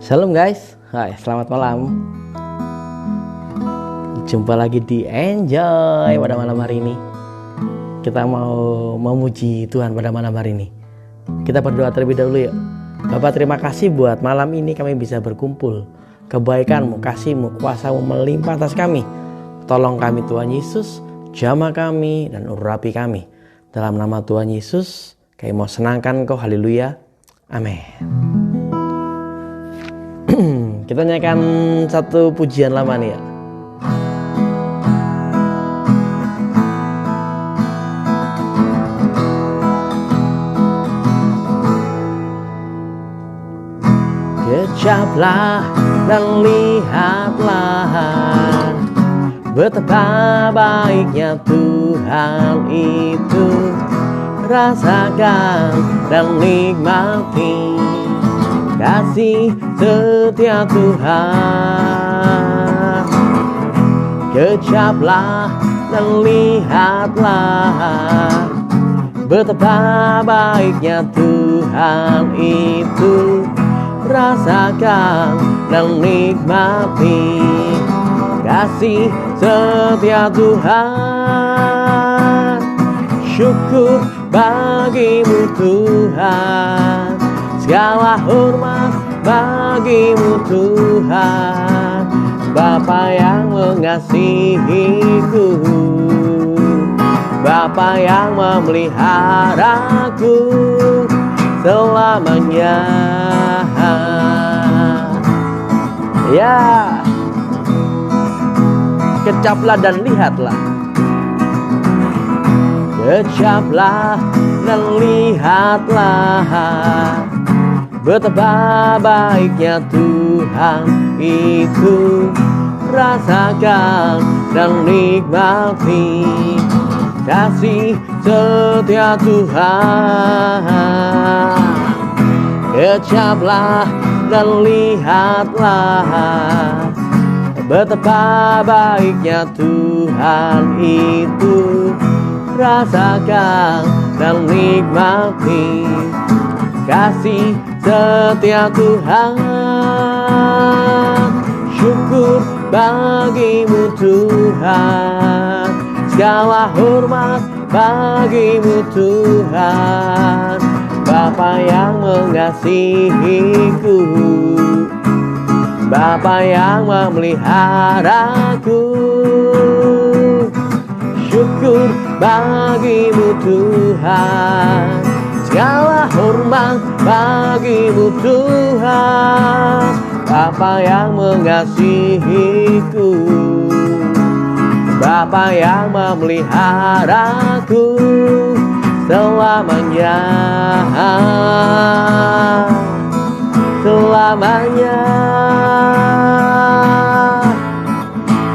Shalom guys, hai, selamat malam. Jumpa lagi di Enjoy pada malam hari ini. Kita mau memuji Tuhan pada malam hari ini. Kita berdoa terlebih dahulu yuk. Bapak, terima kasih buat malam ini kami bisa berkumpul. Kebaikan-Mu, kasih-Mu, kuasa-Mu melimpah atas kami. Tolong kami Tuhan Yesus, jamah kami dan urapi kami. Dalam nama Tuhan Yesus, kami mau senangkan Engkau, haleluya, amin. Kita nyanyikan satu pujian lama nih ya. Kecaplah dan lihatlah betapa baiknya Tuhan itu. Rasakan dan nikmati kasih setia Tuhan. Kecaplah dan lihatlah betapa baiknya Tuhan itu. Rasakan dan nikmati kasih setia Tuhan. Syukur bagimu Tuhan, segala hormat bagimu Tuhan. Bapa yang mengasihiku, Bapa yang memeliharaku selamanya. Ya, kecaplah dan lihatlah. Kecaplah dan lihatlah betapa baiknya Tuhan itu. Rasakan dan nikmati kasih setia Tuhan. Kecaplah dan lihatlah betapa baiknya Tuhan itu. Rasakan dan nikmati kasih setia Tuhan. Syukur bagimu Tuhan, segala hormat bagimu Tuhan. Bapa yang mengasihiku, Bapa yang memeliharaku. Syukur bagimu Tuhan, segala hormat bagimu Tuhan. Bapa yang mengasihiku, Bapa yang memeliharaku selamanya. Selamanya,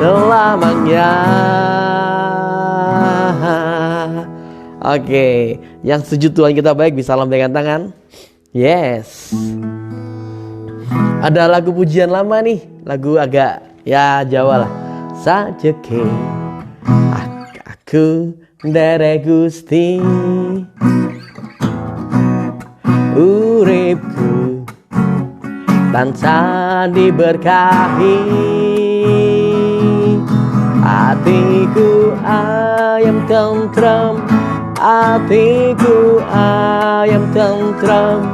selamanya. Oke, yang setuju Tuhan kita baik bisa lambaikan tangan. Yes. Ada lagu pujian lama nih, lagu agak ya Jawa lah. Sajeke aku nderek Gusti, uripku tansah diberkahi. Hatiku ayam tentrem, hatiku ayam tentrem.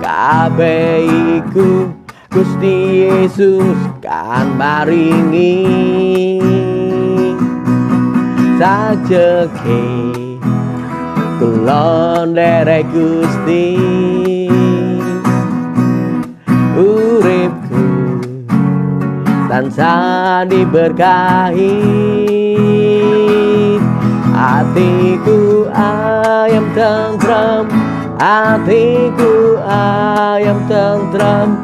Kabeh iku Gusti Yesus kan maringi. Sajeke kula nderek Gusti, uripku tansah diberkahi. Hatiku ayam tentrem, hatiku ayam tentrem.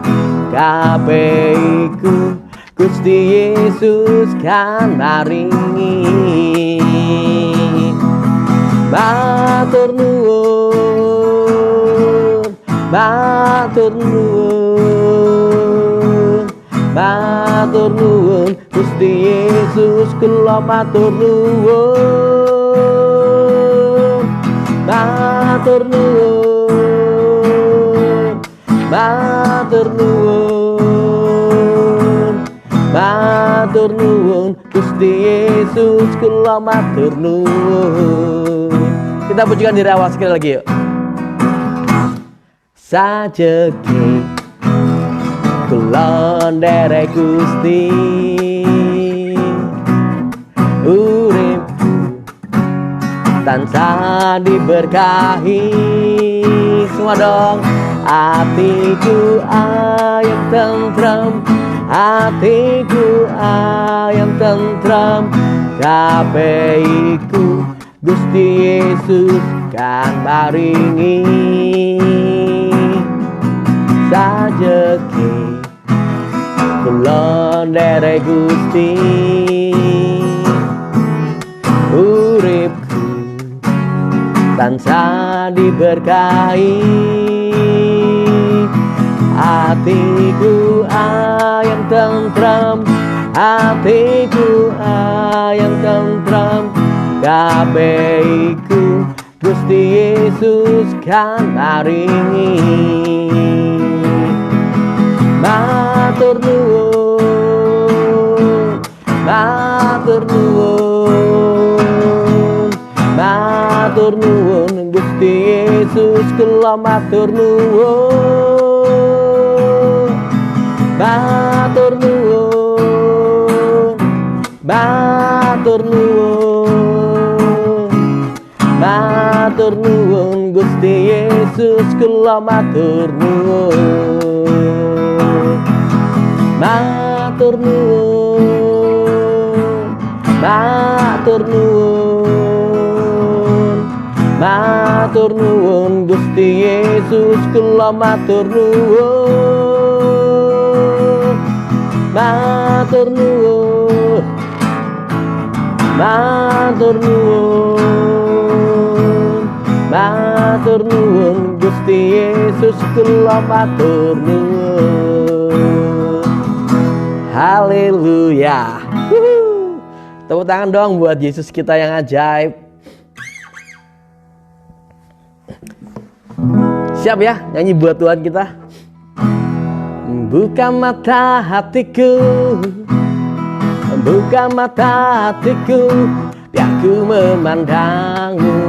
Kabeh iku Gusti Yesus kan maringi. Matur nuwun, matur nuwun, matur nuwun Gusti Yesus, kula matur nuwun. Matur nuwun, matur nuwun. matur nuwun Gusti Yesus kula matur nuwun. Kita pujikan diri awal sekali lagi yuk. Sajeki kula nderek Gusti, uripku tansah diberkahi. Semua dong. Hatiku ayam tentrem, hatiku ayam tentrem, kabeiku Gusti Yesus kan paringi. Sajeki kula nderek Gusti, uripku tansah diberkahi. Hatiku ayam tentrem, hatiku ayam tentrem, kabeiku Gusti Yesus kan paringi. Matur nuwun, matur nuwun, matur nuwun Gusti Yesus kula matur nuwun. Matur nuwun, matur nuwun, matur nuwun Gusti Yesus kula matur nuwun. Matur nuwun, matur nuwun, matur nuwun Gusti Yesus kula matur nuwun. Matur nuwun, matur nuwun, matur nuwun Gusti Yesus kula matur nuwun. Haleluya. Tepuk tangan dong buat Yesus kita yang ajaib. Siap ya nyanyi buat Tuhan kita. Buka mata hatiku, buka mata hatiku, biar ku memandangmu,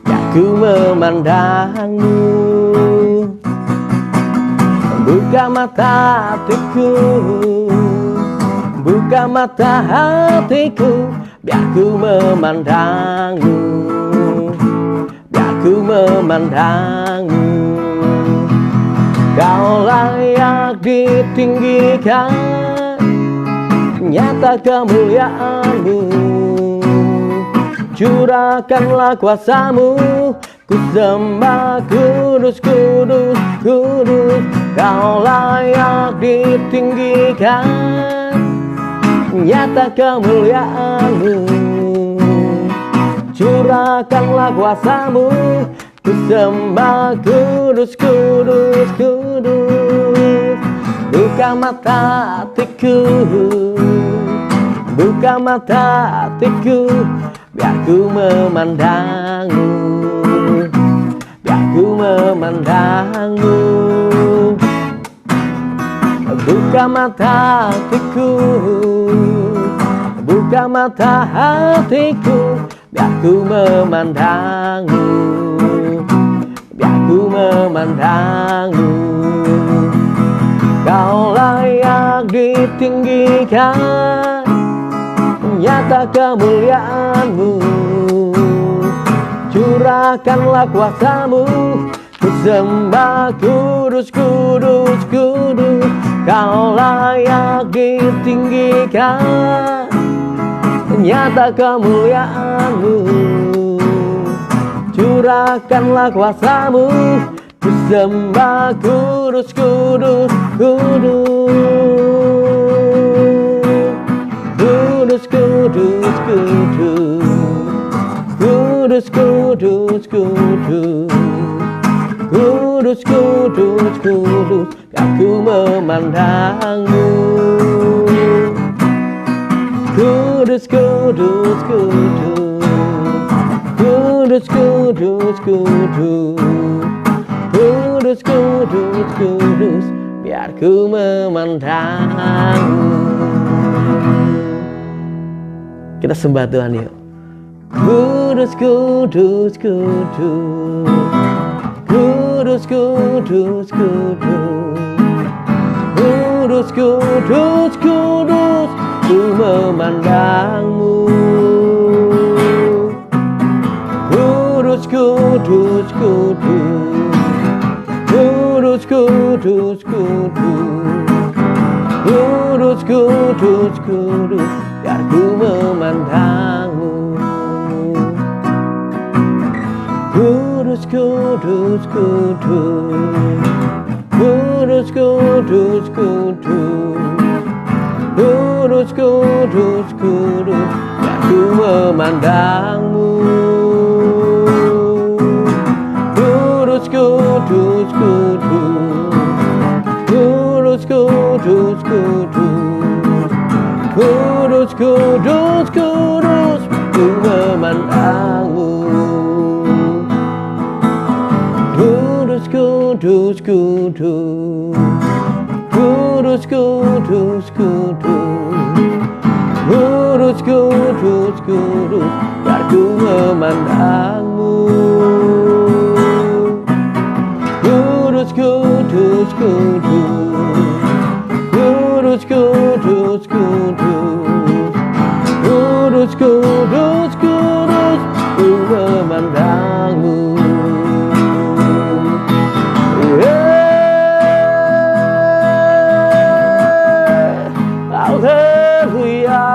biar ku memandangmu. Buka mata hatiku, buka mata hatiku, biar ku memandangmu, biar ku memandangmu. Kau layak ditinggikan, nyata kemuliaanmu. Curahkanlah kuasamu, ku sembah kudus, kudus, kudus. Kau layak ditinggikan, nyata kemuliaanmu. Curahkanlah kuasamu, ku sembah kudus, kudus, kudus. Buka mata hatiku, buka mata hatiku, biar ku memandangmu, biar ku memandangmu. Buka mata hatiku, buka mata hatiku, biar ku memandangmu, biar ku memandangmu. Kau layak ditinggikan, nyata kemuliaanmu. Curahkanlah kuasamu, ku sembah kudus, kudus, kudus. Kau layak ditinggikan, nyata kemuliaanmu. Curahkanlah kuasamu, ku sembah kudus, kudus, kudus. Kudus, kudus, kudus. Kudus, kudus, kudus. Kudus, kudus, kudus. Aku memandangmu. Kudus, kudus, kudus. Kudus, kudus, kudus. Kudus, kudus, kudus. Biar ku memandangmu. Kita sembah Tuhan yuk. Kudus, kudus, kudus. Kudus, kudus, kudus. Kudus, kudus, kudus, ku memandangmu. Kudus, kudus, kudus. Kudus, kudus, kudus. Kudus, kudus, kudus, biar ku memandangmu. Kudus, kudus, kudus. Kudus, kudus, kudus. Kudus, kudus, kudus, biar ku memandangmu. Kudus, kudus, kudus. Kudus, kudus, kudus. Kudus, kudus, kudus, ku memandangmu. Kudus, kudus, kudus. Kudus, kudus, kudus. Kudus, kudus, kudus, biar ku memandangmu. Kudus, kudus, kudus. Kudus, kudus, kudus. Kudus, kudus, kudus, ku memandangmu. Haleluya,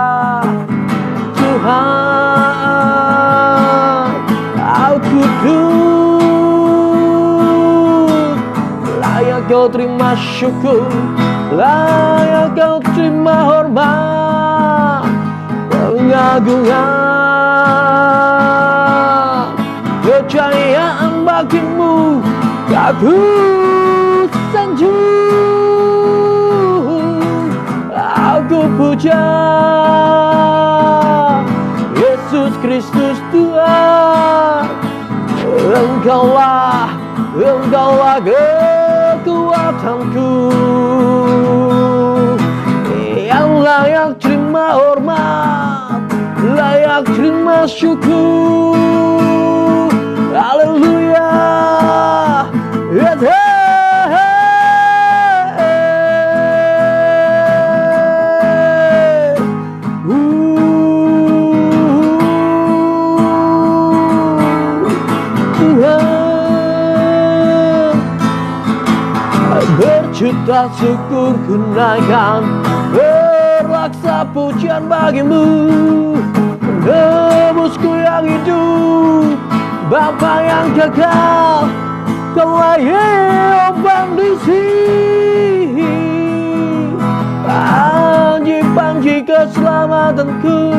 Tuhan, Kau kudus, layak Kau terima syukur, layak Kau terima hormat, pengagungan, kejayaan bagimu, Kudus sanjung. Aku puja Yesus Kristus Tuhan. Engkaulah kekuatanku, yang layak terima hormat, layak terima syukur. Haleluya, berjuta syukur ku naikkan, berlaksa pujian bagimu, penebusku yang hidup, Bapa yang kekal, Kaulah Yehovah Nisi. Panji-panji keselamatanku,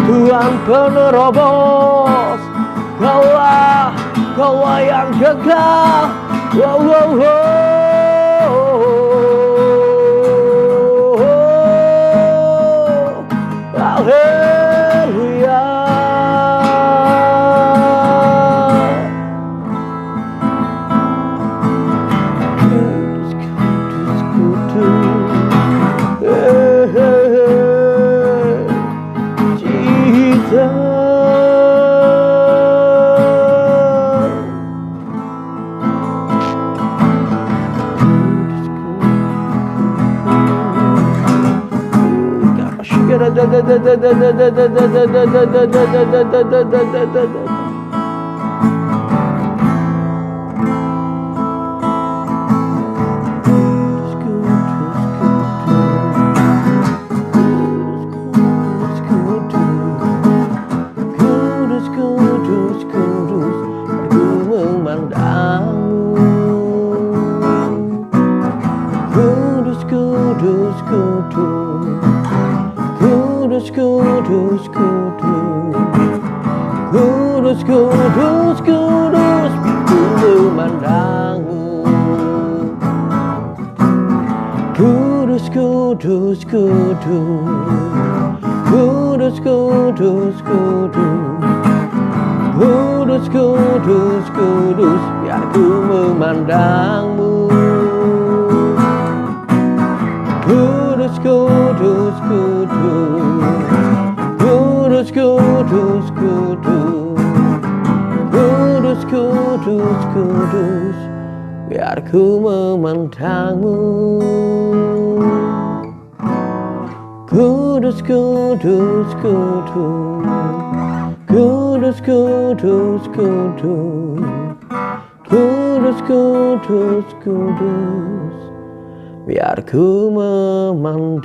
Tuhan penerobos, Kaulah yang kekal. Wow, wow, wow. Haleluya. Kudus, kudus, kudus. Jesus. Kudus, kudus, kudus, kudus, ku memandangmu. Kudus, kudus, kudus. Kudus, kudus, kudus. Kudus, kudus, kudus, biar ku memandangmu. Kudus, kudus, kudus. ku memandangmu. Kudus, kudus, kudus, kudus, kudus, kudus, kudus, kudus, kudus, biar ku memandangmu.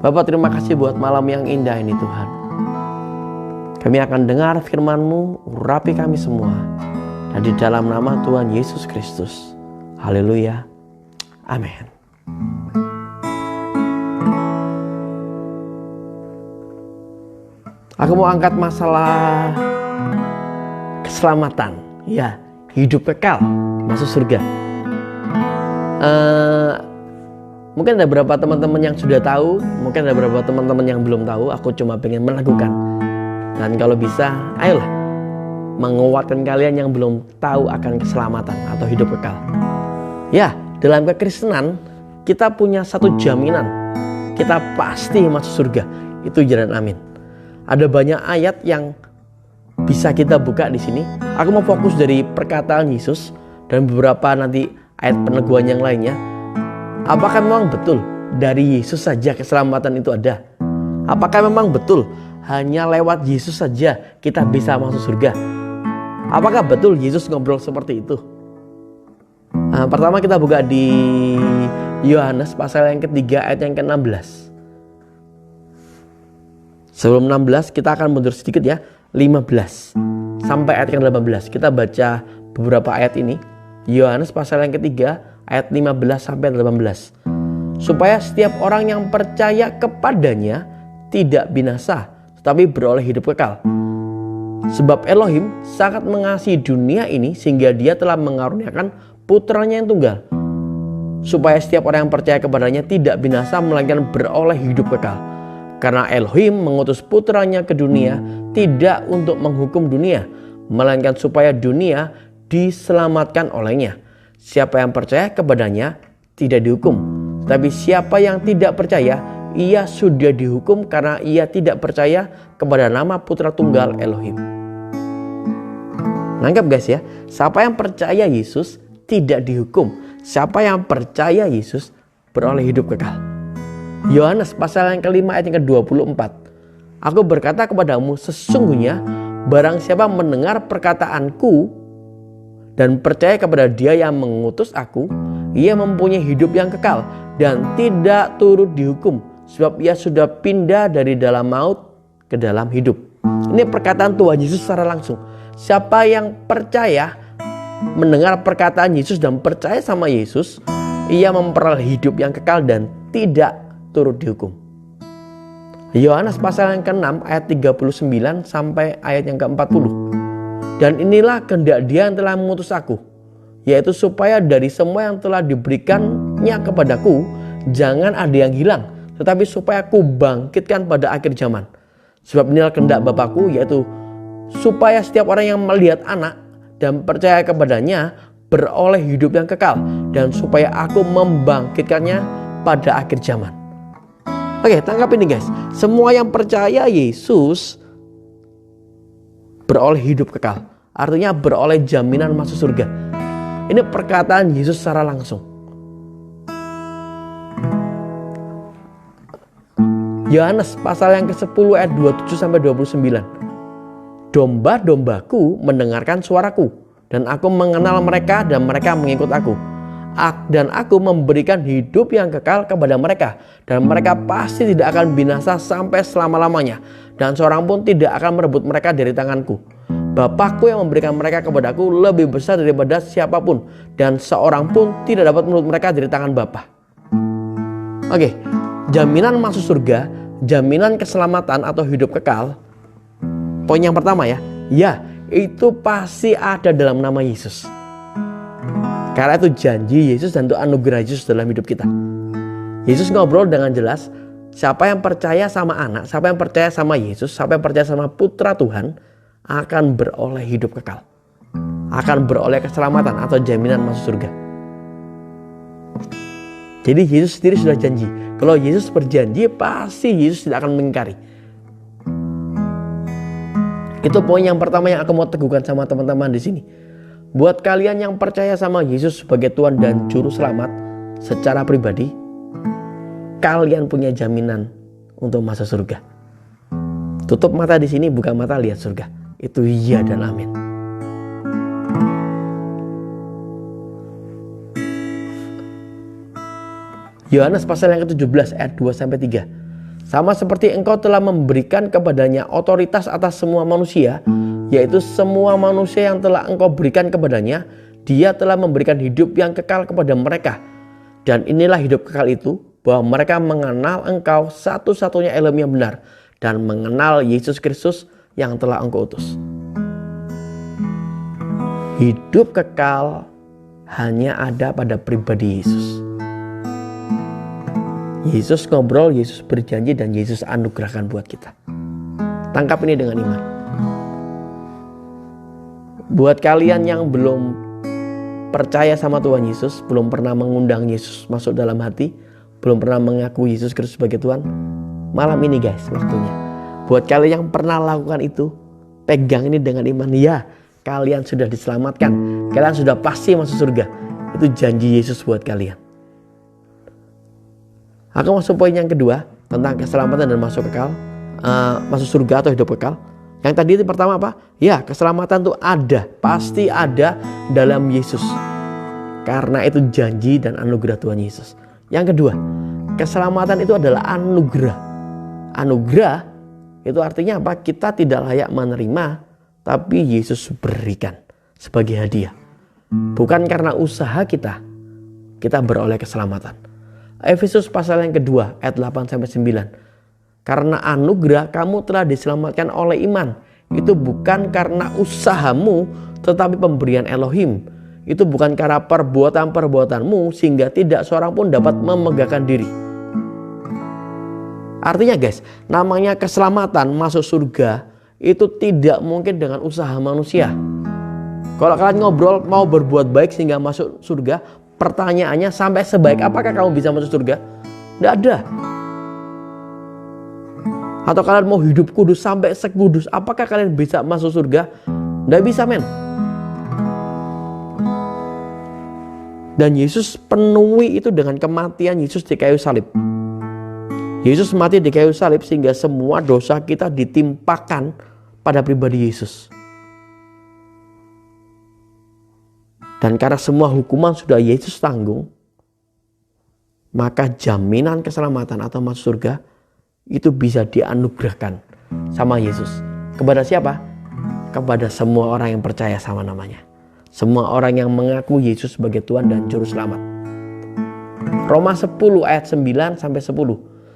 Bapak, terima kasih buat malam yang indah ini Tuhan. Kami akan dengar firman-Mu, urapi kami semua. Dan di dalam nama Tuhan Yesus Kristus. Haleluya. Amin. Aku mau angkat masalah keselamatan. Ya, hidup kekal, masuk surga. Mungkin ada beberapa teman-teman yang sudah tahu, mungkin ada beberapa teman-teman yang belum tahu. Aku cuma pengen melakukan. Dan kalau bisa, ayolah menguatkan kalian yang belum tahu akan keselamatan atau hidup kekal. Ya, dalam kekristenan kita punya satu jaminan, kita pasti masuk surga. Itu jalan amin. Ada banyak ayat yang bisa kita buka di sini. Aku mau fokus dari perkataan Yesus dan beberapa nanti ayat peneguhan yang lainnya. Apakah memang betul dari Yesus saja keselamatan itu ada? Apakah memang betul hanya lewat Yesus saja kita bisa masuk surga? Apakah betul Yesus ngobrol seperti itu? Pertama kita buka di Yohanes pasal yang ketiga ayat yang ke-16. Sebelum 16 kita akan mundur sedikit ya, 15 sampai ayat ke-18. Kita baca beberapa ayat ini. Yohanes pasal yang ketiga ayat 15 sampai 18. Supaya setiap orang yang percaya kepadanya tidak binasa, tetapi beroleh hidup kekal. Sebab Elohim sangat mengasihi dunia ini sehingga Dia telah mengaruniakan putranya yang tunggal, supaya setiap orang yang percaya kepadanya tidak binasa melainkan beroleh hidup kekal. Karena Elohim mengutus putranya ke dunia tidak untuk menghukum dunia, melainkan supaya dunia diselamatkan olehnya. Siapa yang percaya kepadanya tidak dihukum, tapi siapa yang tidak percaya, ia sudah dihukum karena ia tidak percaya kepada nama putra tunggal Elohim. Nangkep guys ya, siapa yang percaya Yesus tidak dihukum. Siapa yang percaya Yesus beroleh hidup kekal. Yohanes pasal yang kelima ayat yang ke-24. Aku berkata kepadamu, sesungguhnya barang siapa mendengar perkataanku dan percaya kepada Dia yang mengutus aku, ia mempunyai hidup yang kekal dan tidak turut dihukum, sebab ia sudah pindah dari dalam maut ke dalam hidup. Ini perkataan Tuhan Yesus secara langsung. Siapa yang percaya, mendengar perkataan Yesus dan percaya sama Yesus, ia memperoleh hidup yang kekal dan tidak turut dihukum. Yohanes pasal yang ke-6 ayat 39 sampai ayat yang ke-40. Dan inilah kehendak Dia yang telah mengutus aku, yaitu supaya dari semua yang telah diberikannya kepadaku jangan ada yang hilang, tetapi supaya aku bangkitkan pada akhir zaman. Sebab inilah kehendak Bapakku, yaitu supaya setiap orang yang melihat anak dan percaya kepadanya beroleh hidup yang kekal, dan supaya aku membangkitkannya pada akhir zaman. Oke, tangkap ini guys. Semua yang percaya Yesus beroleh hidup kekal. Artinya beroleh jaminan masuk surga. Ini perkataan Yesus secara langsung. Yohanes pasal yang ke-10 ayat 27 sampai 29. Domba-dombaku mendengarkan suaraku, dan aku mengenal mereka dan mereka mengikut aku. Dan aku memberikan hidup yang kekal kepada mereka, dan mereka pasti tidak akan binasa sampai selama-lamanya, dan seorang pun tidak akan merebut mereka dari tanganku. Bapakku yang memberikan mereka kepadaku lebih besar daripada siapapun, dan seorang pun tidak dapat merebut mereka dari tangan Bapa. Oke, jaminan masuk surga, jaminan keselamatan atau hidup kekal. Poin yang pertama ya, itu pasti ada dalam nama Yesus. Karena itu janji Yesus dan itu anugerah Yesus dalam hidup kita. Yesus ngobrol dengan jelas, siapa yang percaya sama anak, siapa yang percaya sama Yesus, siapa yang percaya sama putra Tuhan akan beroleh hidup kekal, akan beroleh keselamatan atau jaminan masuk surga. Jadi Yesus sendiri sudah janji. Kalau Yesus berjanji, pasti Yesus tidak akan mengingkari. Itu poin yang pertama yang aku mau teguhkan sama teman-teman di sini. Buat kalian yang percaya sama Yesus sebagai Tuhan dan Juru Selamat secara pribadi, kalian punya jaminan untuk masuk surga. Tutup mata di sini, buka mata, lihat surga. Itu iya dan amin. Yohanes pasal yang ke-17 ayat 2-3. Sama seperti engkau telah memberikan kepadanya otoritas atas semua manusia, yaitu semua manusia yang telah engkau berikan kepadanya, dia telah memberikan hidup yang kekal kepada mereka. Dan inilah hidup kekal itu, bahwa mereka mengenal engkau satu-satunya Elohim yang benar, dan mengenal Yesus Kristus yang telah engkau utus. Hidup kekal hanya ada pada pribadi Yesus. Yesus ngobrol, Yesus berjanji, dan Yesus anugerahkan buat kita. Tangkap ini dengan iman. Buat kalian yang belum percaya sama Tuhan Yesus, belum pernah mengundang Yesus masuk dalam hati, belum pernah mengaku Yesus Kristus sebagai Tuhan, malam ini guys waktunya. Buat kalian yang pernah lakukan itu, pegang ini dengan iman. Ya, kalian sudah diselamatkan. Kalian sudah pasti masuk surga. Itu janji Yesus buat kalian. Aku masuk poin yang kedua tentang keselamatan dan masuk kekal, masuk surga atau hidup kekal. Yang tadi itu pertama apa? Ya, keselamatan itu ada, pasti ada dalam Yesus. Karena itu janji dan anugerah Tuhan Yesus. Yang kedua, keselamatan itu adalah anugerah. Anugerah itu artinya apa? Kita tidak layak menerima, tapi Yesus berikan sebagai hadiah. Bukan karena usaha kita beroleh keselamatan. Efesus pasal yang kedua ayat 8-9. Karena anugerah kamu telah diselamatkan oleh iman. Itu bukan karena usahamu, tetapi pemberian Elohim. Itu bukan karena perbuatan-perbuatanmu, sehingga tidak seorang pun dapat memegahkan diri. Artinya guys, namanya keselamatan masuk surga itu tidak mungkin dengan usaha manusia. Kalau kalian ngobrol mau berbuat baik sehingga masuk surga, pertanyaannya sampai sebaik apakah kamu bisa masuk surga? Tidak ada. Atau kalian mau hidup kudus sampai sekudus, apakah kalian bisa masuk surga? Tidak bisa men. Dan Yesus penuhi itu dengan kematian Yesus di kayu salib. Yesus mati di kayu salib sehingga semua dosa kita ditimpakan pada pribadi Yesus. Dan karena semua hukuman sudah Yesus tanggung, maka jaminan keselamatan atau masuk surga itu bisa dianugerahkan sama Yesus. Kepada siapa? Kepada semua orang yang percaya sama namanya. Semua orang yang mengaku Yesus sebagai Tuhan dan Juru Selamat. Roma 10 ayat 9-10.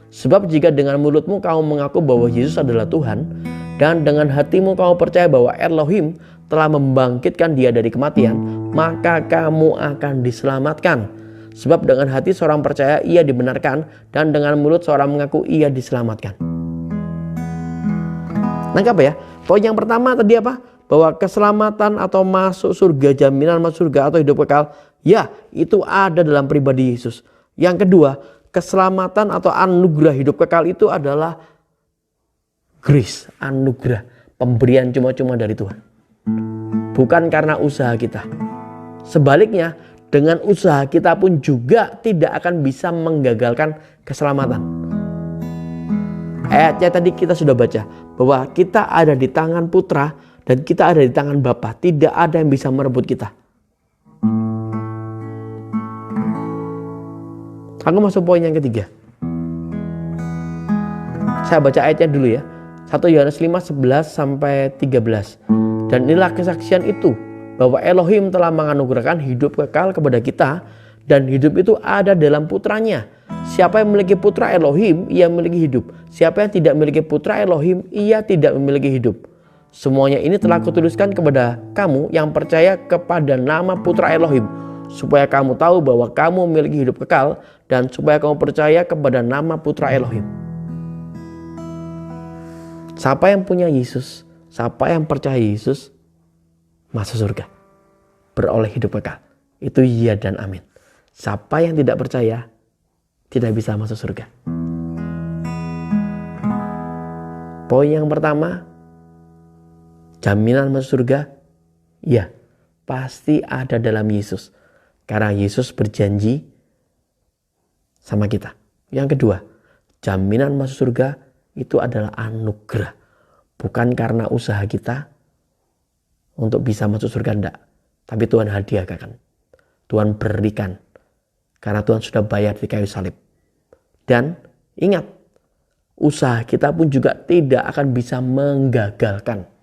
Sebab jika dengan mulutmu kamu mengaku bahwa Yesus adalah Tuhan, dan dengan hatimu kamu percaya bahwa Elohim telah membangkitkan dia dari kematian, maka kamu akan diselamatkan. Sebab dengan hati seorang percaya ia dibenarkan, dan dengan mulut seorang mengaku ia diselamatkan. Nangkap ya? Poin yang pertama tadi apa? Bahwa keselamatan atau masuk surga, jaminan masuk surga atau hidup kekal, ya itu ada dalam pribadi Yesus. Yang kedua, keselamatan atau anugerah hidup kekal itu adalah grace, anugerah, pemberian cuma-cuma dari Tuhan. Bukan karena usaha kita. Sebaliknya, dengan usaha kita pun juga tidak akan bisa menggagalkan keselamatan. Ayatnya tadi kita sudah baca bahwa kita ada di tangan Putra dan kita ada di tangan Bapa. Tidak ada yang bisa merebut kita. Aku masuk poin yang ketiga. Saya baca ayatnya dulu ya. 1 Yohanes 5:11-13. Dan inilah kesaksian itu, bahwa Elohim telah menganugerahkan hidup kekal kepada kita, dan hidup itu ada dalam Putranya. Siapa yang memiliki Putra Elohim, ia memiliki hidup. Siapa yang tidak memiliki Putra Elohim, ia tidak memiliki hidup. Semuanya ini telah kutuliskan kepada kamu yang percaya kepada nama Putra Elohim, supaya kamu tahu bahwa kamu memiliki hidup kekal, dan supaya kamu percaya kepada nama Putra Elohim. Siapa yang punya Yesus, siapa yang percaya Yesus, masuk surga, beroleh hidup kekal. Itu iya dan amin. Siapa yang tidak percaya, tidak bisa masuk surga. Poin yang pertama, Jaminan masuk surga? Ya, pasti ada dalam Yesus. Karena Yesus berjanji sama kita. Yang kedua, jaminan masuk surga itu adalah anugerah. Bukan karena usaha kita untuk bisa masuk surga, enggak. Tapi Tuhan hadiahkan. Tuhan berikan. Karena Tuhan sudah bayar di kayu salib. Dan ingat, usaha kita pun juga tidak akan bisa menggagalkan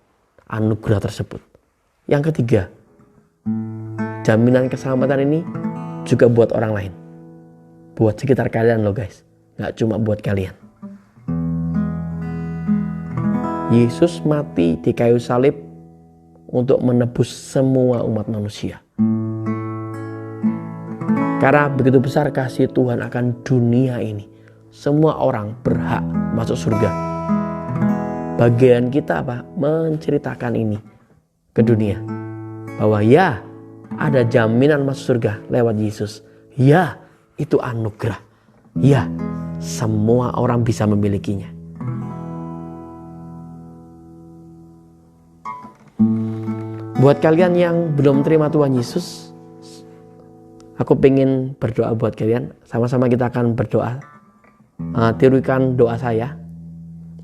anugerah tersebut. Yang ketiga, jaminan keselamatan ini juga buat orang lain. Buat sekitar kalian loh guys. Gak cuma buat kalian. Yesus mati di kayu salib untuk menebus semua umat manusia. Karena begitu besar kasih Tuhan akan dunia ini. Semua orang berhak masuk surga. Bagian kita apa? Menceritakan ini ke dunia. Bahwa ya, ada jaminan masuk surga lewat Yesus. Ya, itu anugerah. Ya, semua orang bisa memilikinya. Buat kalian yang belum terima Tuhan Yesus, aku pengen berdoa buat kalian. Sama-sama kita akan berdoa. Tirukan doa saya.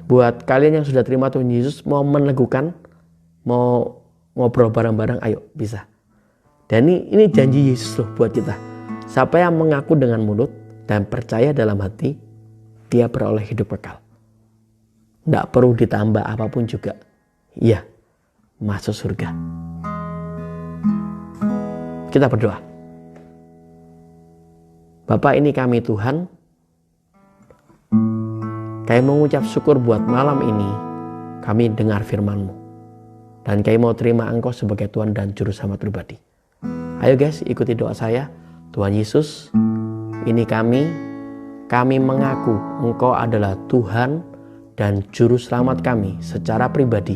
Buat kalian yang sudah terima Tuhan Yesus, mau meneguhkan, mau ngobrol bareng-bareng, ayo bisa. Dan ini janji Yesus loh buat kita. Siapa yang mengaku dengan mulut dan percaya dalam hati, dia beroleh hidup kekal. Tidak perlu ditambah apapun juga. Iya, masuk surga. Kita berdoa. Bapa, ini kami Tuhan. Kami mengucap syukur buat malam ini kami dengar firman-Mu. Dan kami mau terima Engkau sebagai Tuhan dan Juru Selamat pribadi. Ayo guys, ikuti doa saya. Tuhan Yesus, ini kami mengaku Engkau adalah Tuhan dan Juru Selamat kami secara pribadi.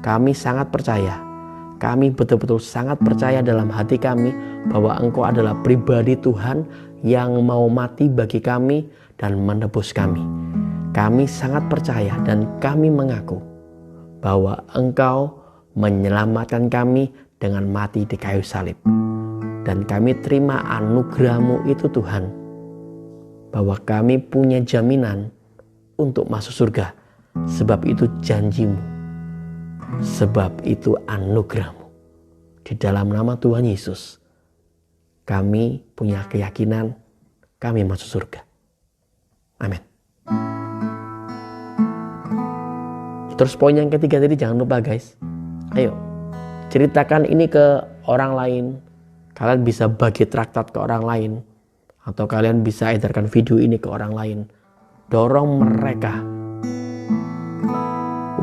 Kami sangat percaya. Kami betul-betul sangat percaya dalam hati kami bahwa Engkau adalah pribadi Tuhan yang mau mati bagi kami dan menebus kami. Kami sangat percaya dan kami mengaku bahwa Engkau menyelamatkan kami dengan mati di kayu salib. Dan kami terima anugerah-Mu itu Tuhan, bahwa kami punya jaminan untuk masuk surga. Sebab itu janji-Mu, sebab itu anugerah-Mu. Di dalam nama Tuhan Yesus, kami punya keyakinan kami masuk surga. Amin. Terus poin yang ketiga tadi jangan lupa guys. Ayo, ceritakan ini ke orang lain. Kalian bisa bagi traktat ke orang lain. Atau kalian bisa edarkan video ini ke orang lain. Dorong mereka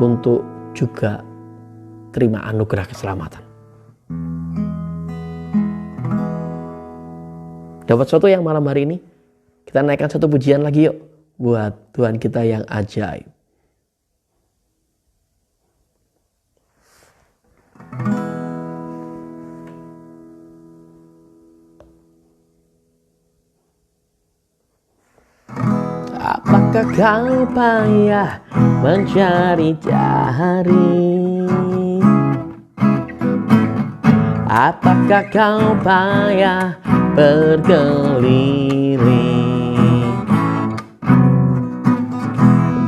untuk juga terima anugerah keselamatan. Dapat sesuatu yang malam hari ini? Kita naikkan satu pujian lagi yuk. Buat Tuhan kita yang ajaib. Apakah kau payah mencari-cari? Apakah kau payah berkeliling?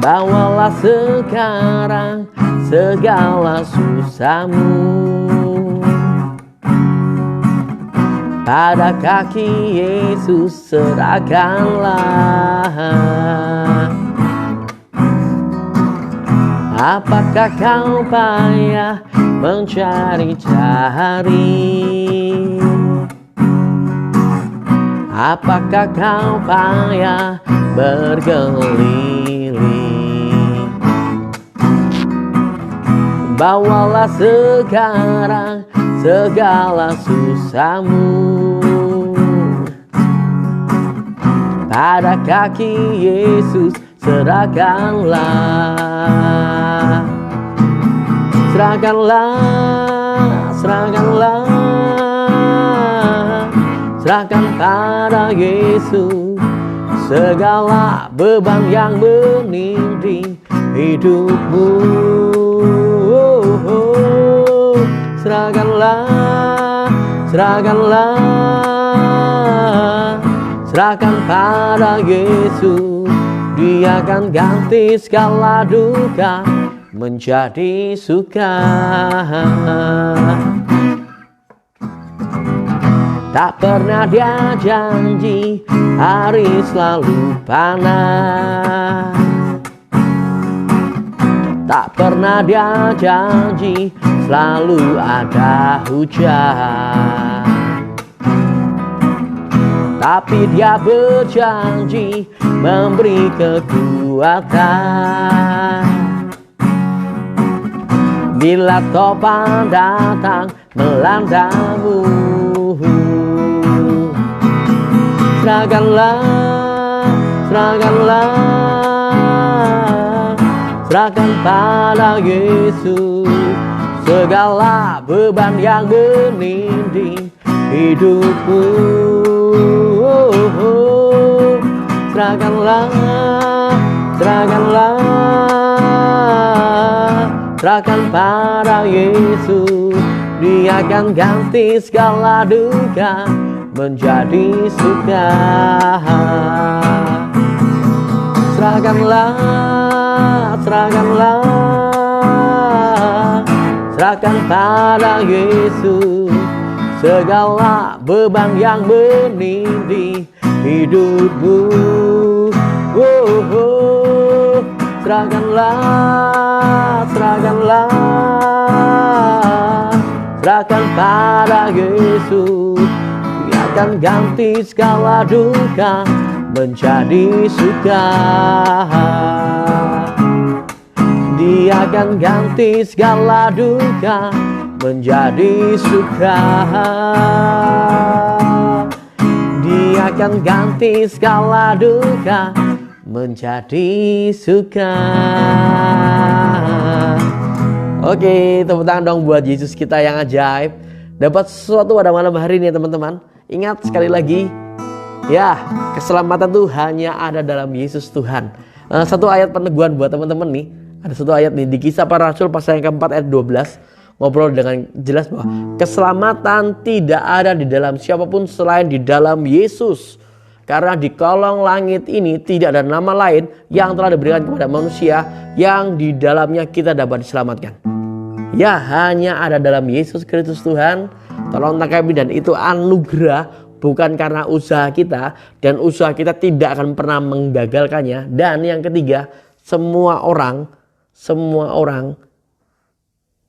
Bawalah sekarang segala susahmu pada kaki Yesus, serahkanlah. Apakah kau payah mencari-cari? Apakah kau payah berkeliling? Bawalah sekarang segala susahmu pada kaki Yesus, serahkanlah. Serahkanlah, serahkanlah, serahkan pada Yesus segala beban yang meninding hidupmu. serahkanlah, serahkanlah, serahkan pada Yesus. Dia akan ganti segala duka menjadi suka. Tak pernah dia janji hari selalu panas. Tak pernah dia janji selalu ada hujan. Tapi dia berjanji memberi kekuatan. Bila topan datang melandamu, serahkanlah, serahkanlah, serahkan pada Yesus segala beban yang meninding hidupmu. Serahkanlah, serahkanlah, serahkan pada Yesus. Dia akan ganti segala duka menjadi suka. Serahkanlah, serahkanlah, serahkan pada Yesus segala beban yang menindih hidupmu. Serahkanlah, serahkanlah, serahkan pada Yesus. Dia akan ganti segala duka menjadi suka. Dia akan ganti segala duka menjadi suka. Dia akan ganti segala duka menjadi suka. Oke, tepuk tangan dong buat Yesus kita yang ajaib. Dapat sesuatu pada malam hari ini ya teman-teman. Ingat sekali lagi, ya, keselamatan tuh hanya ada dalam Yesus Tuhan. Satu ayat peneguhan buat teman-teman nih. Ada satu ayat nih di Kisah Para Rasul pasal yang keempat ayat 12. Ngobrol dengan jelas bahwa keselamatan tidak ada di dalam siapapun selain di dalam Yesus. Karena di kolong langit ini tidak ada nama lain yang telah diberikan kepada manusia yang di dalamnya kita dapat diselamatkan. Ya, hanya ada dalam Yesus Kristus Tuhan. Tolong tangkapi, dan itu anugerah, bukan karena usaha kita, dan usaha kita tidak akan pernah menggagalkannya. Dan yang ketiga, semua orang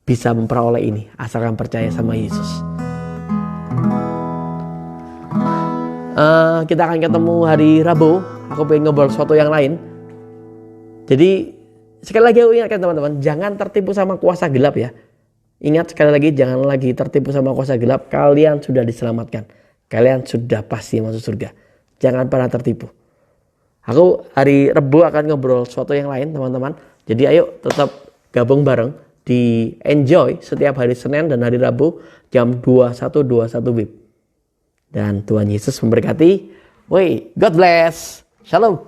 bisa memperoleh ini asalkan percaya sama Yesus. Kita akan ketemu hari Rabu. Aku pengen ngobrol sesuatu yang lain. Jadi sekali lagi aku ingatkan teman-teman, jangan tertipu sama kuasa gelap ya. Ingat sekali lagi, jangan lagi tertipu sama kuasa gelap. Kalian sudah diselamatkan. Kalian sudah pasti masuk surga. Jangan pernah tertipu. Aku hari Rabu akan ngobrol sesuatu yang lain teman-teman. Jadi ayo tetap gabung bareng di Enjoy setiap hari Senin dan hari Rabu jam 21.21 WIB. Dan Tuhan Yesus memberkati. Woi, God bless. Shalom.